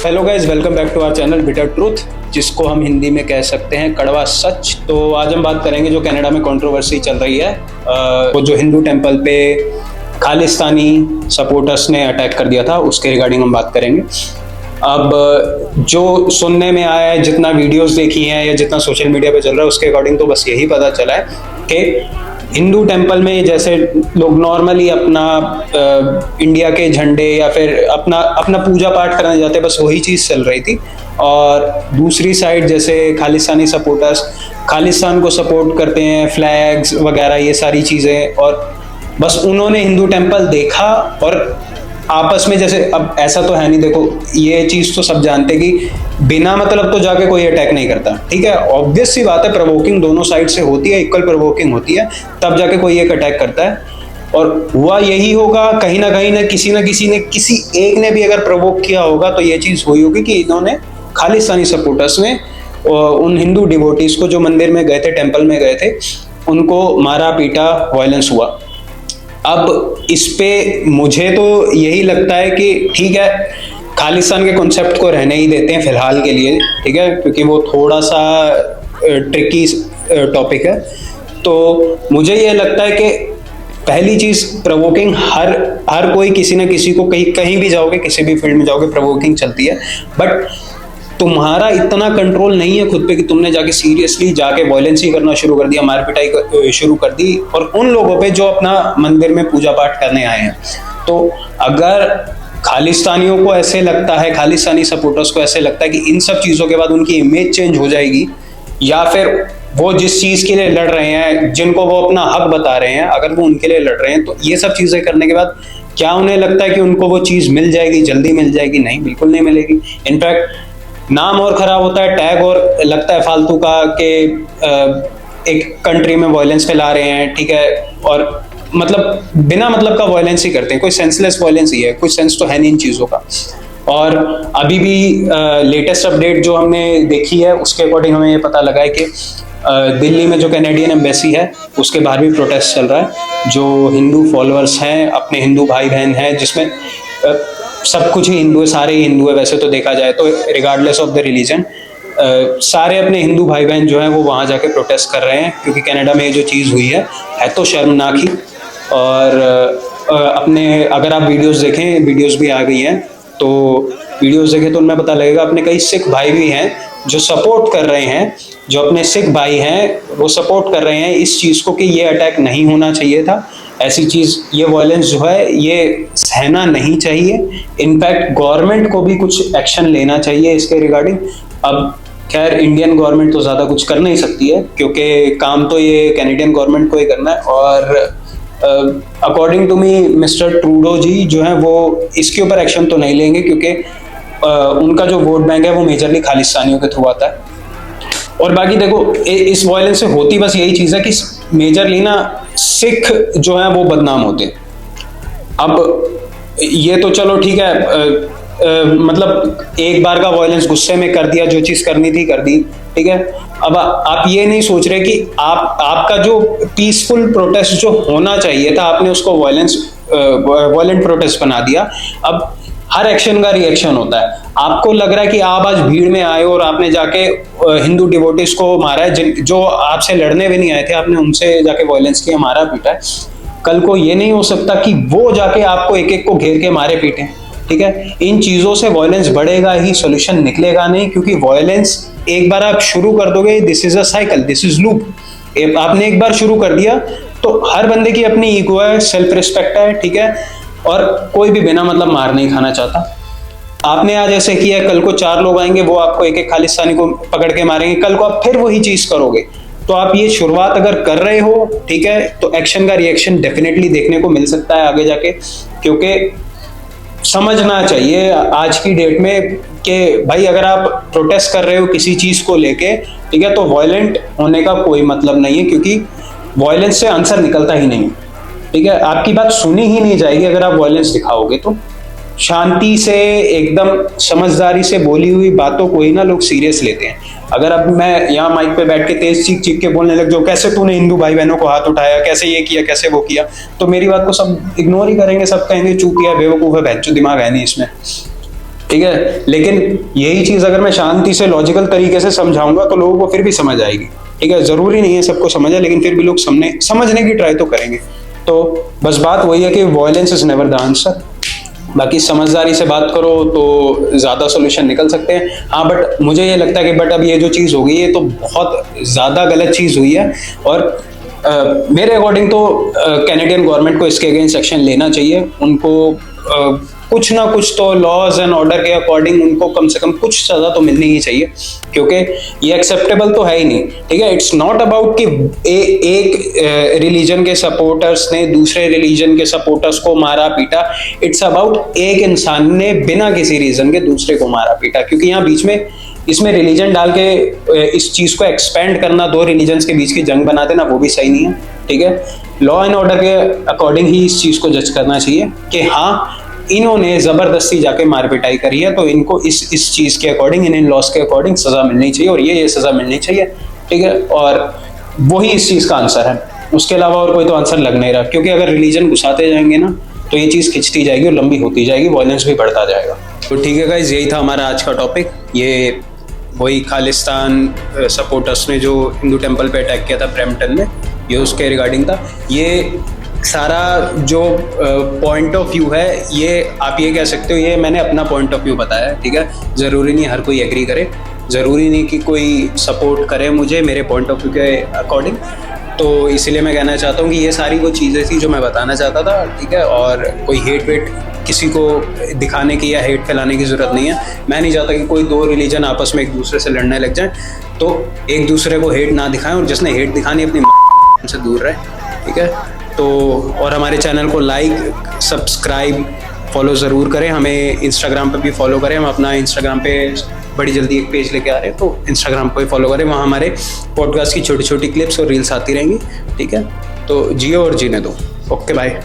Hello guys, welcome back to our channel bitter truth, जिसको हम हिंदी में कह सकते हैं कड़वा सच। तो आज हम बात करेंगे जो कनाडा में कंट्रोवर्सी चल रही है, वो जो हिंदू टेंपल पे खालिस्तानी सपोर्टर्स ने अटैक कर दिया था, उसके रिगार्डिंग हम बात करेंगे। अब जो सुनने में आया है, जितना वीडियोस देखी हैं या जितना सोशल मीडिया पे चल रहा है, उसके अकॉर्डिंग तो बस यही पता चला है कि हिंदू टेंपल में जैसे लोग नॉर्मली अपना इंडिया के झंडे या फिर अपना अपना पूजा पाठ करने जाते हैं, बस वही चीज़ चल रही थी। और दूसरी साइड जैसे खालिस्तानी सपोर्टर्स खालिस्तान को सपोर्ट करते हैं, फ्लैग्स वगैरह ये सारी चीज़ें, और बस उन्होंने हिंदू टेंपल देखा और आपस में जैसे, अब ऐसा तो है नहीं, देखो ये चीज़ तो सब जानते कि बिना मतलब तो जाके कोई अटैक नहीं करता, ठीक है। ऑब्वियस सी बात है, प्रवोकिंग दोनों साइड से होती है, इक्वल प्रवोकिंग होती है, तब जाके कोई एक अटैक करता है। और हुआ यही होगा, कहीं ना कहीं ना किसी ने किसी एक ने भी अगर प्रवोक किया होगा तो ये चीज़ हुई होगी कि इन्होंने खालिस्तानी सपोर्टर्स ने उन हिंदू डिवोटीज को जो मंदिर में गए थे, टेम्पल में गए थे, उनको मारा पीटा, वायलेंस हुआ। अब इस पे मुझे तो यही लगता है कि ठीक है, खालिस्तान के कॉन्सेप्ट को रहने ही देते हैं फिलहाल के लिए, ठीक है, क्योंकि वो थोड़ा सा ट्रिकी टॉपिक है। तो मुझे ये लगता है कि पहली चीज, प्रवोकिंग हर कोई किसी ना किसी को कहीं भी जाओगे, किसी भी फील्ड में जाओगे, प्रवोकिंग चलती है। बट तुम्हारा इतना कंट्रोल नहीं है खुद पे कि तुमने जाके सीरियसली जाके वायलेंस ही करना शुरू कर दिया, मार पिटाई शुरू कर दी, और उन लोगों पे जो अपना मंदिर में पूजा पाठ करने आए हैं। तो अगर खालिस्तानियों को ऐसे लगता है, खालिस्तानी सपोर्टर्स को ऐसे लगता है कि इन सब चीज़ों के बाद उनकी इमेज चेंज हो जाएगी, या फिर वो जिस चीज़ के लिए लड़ रहे हैं, जिनको वो अपना हक बता रहे हैं, अगर वो उनके लिए लड़ रहे हैं, तो ये सब चीज़ें करने के बाद क्या उन्हें लगता है कि उनको वो चीज़ मिल जाएगी, जल्दी मिल जाएगी? नहीं, बिल्कुल नहीं मिलेगी। इनफैक्ट नाम और खराब होता है, टैग और लगता है फालतू का कि एक कंट्री में वायलेंस फैला रहे हैं, ठीक है, और मतलब बिना मतलब का वायलेंस ही करते हैं, कोई सेंसलेस वायलेंस ही है, कोई सेंस तो है नहीं इन चीज़ों का। और अभी भी लेटेस्ट अपडेट जो हमने देखी है, उसके अकॉर्डिंग हमें ये पता लगा है कि दिल्ली में जो कैनेडियन एम्बेसी है, उसके बाहर भी प्रोटेस्ट चल रहा है। जो हिंदू फॉलोअर्स हैं, अपने हिंदू भाई बहन हैं, जिसमें सब कुछ ही हिंदू है, सारे ही हिंदू है वैसे तो देखा जाए तो, रिगार्डलेस ऑफ द रिलीजन, सारे अपने हिंदू भाई बहन जो हैं वो वहाँ जाके प्रोटेस्ट कर रहे हैं, क्योंकि कनाडा में ये जो चीज़ हुई है तो शर्मनाक ही। और अपने अगर आप वीडियोस देखें, वीडियोस भी आ गई हैं, तो वीडियोस देखें तो उनमें पता लगेगा, अपने कई सिख भाई भी हैं जो सपोर्ट कर रहे हैं, जो अपने सिख भाई हैं वो सपोर्ट कर रहे हैं इस चीज़ को कि ये अटैक नहीं होना चाहिए था, ऐसी चीज़, ये वायलेंस जो है ये सहना नहीं चाहिए। इनफैक्ट गवर्नमेंट को भी कुछ एक्शन लेना चाहिए इसके रिगार्डिंग। अब खैर इंडियन गवर्नमेंट तो ज़्यादा कुछ कर नहीं सकती है, क्योंकि काम तो ये कैनेडियन गवर्नमेंट को ही करना है। और according to me mister Trudeau ji जो हैं वो इसके ऊपर एक्शन तो नहीं लेंगे, क्योंकि उनका जो वोट बैंक है वो मेजरली खालिस्तानियों के थ्रू आता है। और बाकी देखो, इस वायलेंस से होती बस यही चीज़ है कि मेजरली ना सिख जो है वो बदनाम होते। अब ये तो चलो ठीक है, मतलब एक बार का वायलेंस गुस्से में कर दिया, जो चीज़ करनी थी कर दी, ठीक है। अब आप ये नहीं सोच रहे कि आपका जो पीसफुल प्रोटेस्ट जो होना चाहिए था, आपने उसको वायलेंट प्रोटेस्ट बना दिया। अब हर एक्शन का रिएक्शन होता है। आपको लग रहा है कि आप आज भीड़ में आए और आपने जाके हिंदू डिवोटीज को मारा है, जो आपसे लड़ने भी नहीं आए थे, आपने उनसे जाके वायलेंस किया, मारा पीटा है। कल को ये नहीं हो सकता कि वो जाके आपको एक एक को घेर के मारे पीटे, ठीक है। इन चीज़ों से वायलेंस बढ़ेगा ही, सोल्यूशन निकलेगा नहीं, क्योंकि वायलेंस एक बार आप शुरू कर दोगे, this is a cycle, this is loop. आपने एक बार शुरू कर दिया तो हर बंदे की अपनी ईगो है, सेल्फ रिस्पेक्ट है, ठीक है, और कोई भी बिना मतलब मार नहीं खाना चाहता। आपने आज ऐसे किया, कल को 4 लोग आएंगे, वो आपको एक एक खालिस्तानी को पकड़ के मारेंगे, कल को आप फिर वही चीज करोगे। तो आप ये शुरुआत अगर कर रहे हो, ठीक है, तो एक्शन का रिएक्शन डेफिनेटली देखने को मिल सकता है आगे जाके, क्योंकि समझना चाहिए आज की डेट में कि भाई अगर आप प्रोटेस्ट कर रहे हो किसी चीज को लेके, ठीक है, तो वायलेंट होने का कोई मतलब नहीं है, क्योंकि वायलेंस से आंसर निकलता ही नहीं, ठीक है। आपकी बात सुनी ही नहीं जाएगी अगर आप वायलेंस दिखाओगे। तो शांति से, एकदम समझदारी से बोली हुई बातों को ही ना लोग सीरियस लेते हैं। अगर अब मैं यहाँ माइक पे बैठ के तेज चीख चीख के बोलने लग जाऊं, कैसे तूने हिंदू भाई बहनों को हाथ उठाया, कैसे ये किया, कैसे वो किया, तो मेरी बात को सब इग्नोर ही करेंगे, सब कहेंगे चूतिया, बेवकूफ है, बहनचोद, दिमाग है नहीं इसमें। ठीक है। लेकिन यही चीज अगर मैं शांति से लॉजिकल तरीके से समझाऊंगा तो लोगों को फिर भी समझ आएगी। ठीक है, जरूरी नहीं है सबको समझ आए, लेकिन फिर भी लोग समझने की ट्राई तो करेंगे। तो बस बात वही है कि violence is never the answer. बाकी समझदारी से बात करो तो ज्यादा सोल्यूशन निकल सकते हैं। हाँ, बट मुझे ये लगता है कि अब ये जो चीज हो गई है तो बहुत ज्यादा गलत चीज हुई है, और मेरे अकॉर्डिंग तो कैनेडियन गवर्नमेंट को इसके अगेंस्ट एक्शन लेना चाहिए। उनको कुछ ना कुछ तो लॉज एंड ऑर्डर के अकॉर्डिंग उनको कम से कम कुछ सजा तो मिलनी ही चाहिए, क्योंकि ये एक्सेप्टेबल तो है ही नहीं। ठीक है, इट्स नॉट अबाउट कि एक रिलीजन के सपोर्टर्स ने दूसरे रिलीजन के सपोर्टर्स को मारा पीटा। इट्स अबाउट एक इंसान ने बिना किसी रीजन के दूसरे को मारा पीटा, क्योंकि यहाँ बीच में इसमें रिलीजन डाल के इस चीज को एक्सपेंड करना, दो रिलीजन्स के बीच की जंग बना देना, वो भी सही नहीं है। ठीक है, लॉ एंड ऑर्डर के अकॉर्डिंग ही इस चीज को जज करना चाहिए कि हाँ, इन्होंने जबरदस्ती जाके मार पिटाई करी है, तो इनको इस चीज के अकॉर्डिंग, इन लॉस के अकॉर्डिंग सजा मिलनी चाहिए, और ये सजा मिलनी चाहिए। ठीक है, और वही इस चीज का आंसर है। उसके अलावा और कोई तो आंसर लग नहीं रहा, क्योंकि अगर रिलीजन घुसाते जाएंगे ना तो ये चीज खिंचती जाएगी और लंबी होती जाएगी, वायलेंस भी बढ़ता जाएगा। तो ठीक है गाइस, यही था हमारा आज का टॉपिक। ये वही खालिस्तान सपोर्टर्स ने जो हिंदू टेम्पल पे अटैक किया था ब्रैम्पटन में, ये उसके रिगार्डिंग था। ये सारा जो पॉइंट ऑफ व्यू है, ये आप ये कह सकते हो, ये मैंने अपना पॉइंट ऑफ व्यू बताया है। ठीक है, ज़रूरी नहीं हर कोई एग्री करे, ज़रूरी नहीं कि कोई सपोर्ट करे मुझे मेरे पॉइंट ऑफ व्यू के अकॉर्डिंग। तो इसीलिए मैं कहना चाहता हूँ कि ये सारी वो चीज़ें थी जो मैं बताना चाहता था। ठीक है, और कोई हेट वेट किसी को दिखाने की या हेट फैलाने की ज़रूरत नहीं है। मैं नहीं चाहता कि कोई दो रिलीजन आपस में एक दूसरे से लड़ने लग जाए, तो एक दूसरे को हेट ना दिखाएं, और जिसने हेट दिखानी अपनी से दूर रहे। ठीक है, तो और हमारे चैनल को लाइक, सब्सक्राइब, फॉलो ज़रूर करें। हमें इंस्टाग्राम पे भी फॉलो करें। हम अपना इंस्टाग्राम पे बड़ी जल्दी एक पेज लेके आ रहे हैं, तो इंस्टाग्राम पे फॉलो करें। वहाँ हमारे पॉडकास्ट की छोटी छोटी क्लिप्स और रील्स आती रहेंगी। ठीक है, तो जियो और जीने दो। Okay, bye.